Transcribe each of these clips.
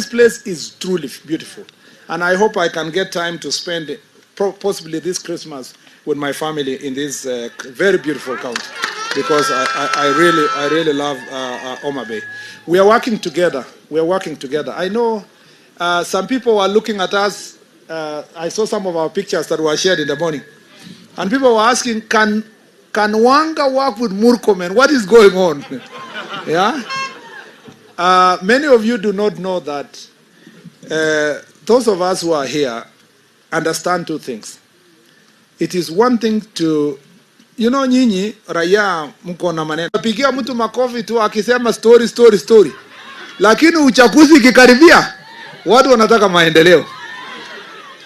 this place is truly beautiful. And I hope I can get time to spend possibly this Christmas with my family in this very beautiful county, because I really love Homa Bay. We are working together. I know some people are looking at us. I saw some of our pictures that were shared in the morning, and people were asking, can Wanga work with Murkomen? What is going on? Yeah. Many of you do not know that those of us who are here understand two things. It is one thing to, nyinyi raia mko na maneno. Napigia mtu makofi tu akisema story. Lakini uchaguzi kikaribia, watu wanataka maendeleo.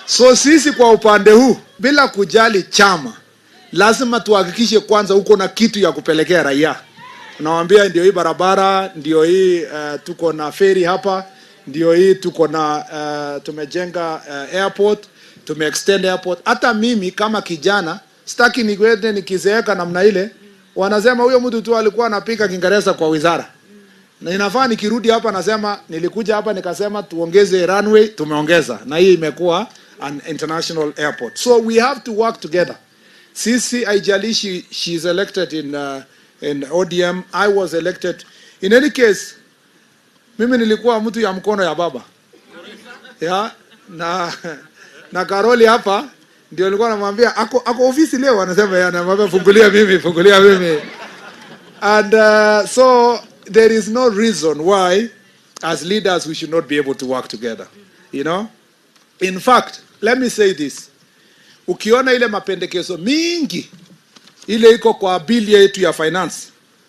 So sisi kwa upande huu, bila kujali chama, lazima tuhakikishe kwanza uko na kitu ya kupelekea raia. Unawaambia ndio hii barabara, ndio hii tuko na ferry hapa, ndio hii tuko na tumejenga airport, tumeextend airport. Hata mimi kama kijana sitaki nikwende nikizeeka namna ile, wanasema huyo mtu tu alikuwa anapika Kiingereza kwa wizara. Na inafaa nikirudi hapa nasema nilikuja hapa nikasema tuongeze runway, tumeongeza. Na hii imekuwa an international airport. So we have to work together. Sisi haijalishi she is elected in ODM, I was elected. In any case, mimi nilikuwa mtu ya mkono ya baba. Yeah, na Karoli hapa ndio nilikuwa namwambia ako ofisi leo, anasema yana anamwambia fungulia mimi. And so there is no reason why as leaders we should not be able to work together. In fact, let me say this. Ukiona ile mapendekezo mingi ile iko kwa bill yetu ya finance,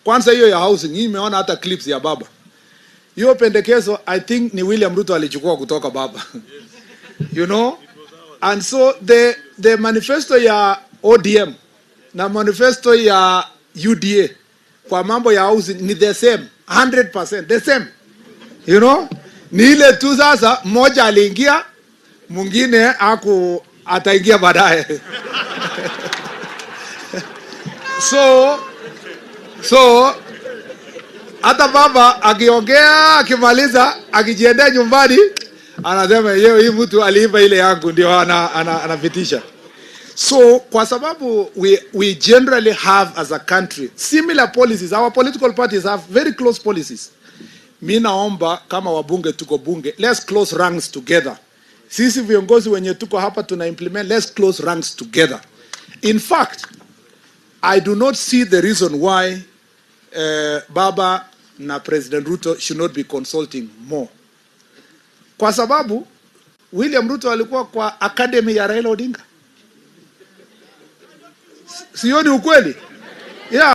kwanza hiyo ya housing, hii imeona hata clips ya baba. Hiyo pendekezo I think ni William Ruto alichukua kutoka baba. And so the manifesto ya ODM na manifesto ya UDA kwa mambo ya housing ni the same, 100% the same. Ni ile tu sasa mmoja aliingia, mwingine ataingia baadaye. So hata baba akiongea akimaliza akijiendea nyumbani anasema yeye hii mtu aliiba ile yangu, ndio anapitisha. So kwa sababu we generally have as a country similar policies, our political parties have very close policies. Mimi naomba kama wabunge tuko bunge, let's close ranks together. Sisi viongozi wenye tuko hapa tuna implement, let's close ranks together. In fact, I do not see the reason why Baba na President Ruto should not be consulting more. Kwa sababu William Ruto alikuwa kwa academy ya Raila Odinga. Sioni ukweli? Yeah.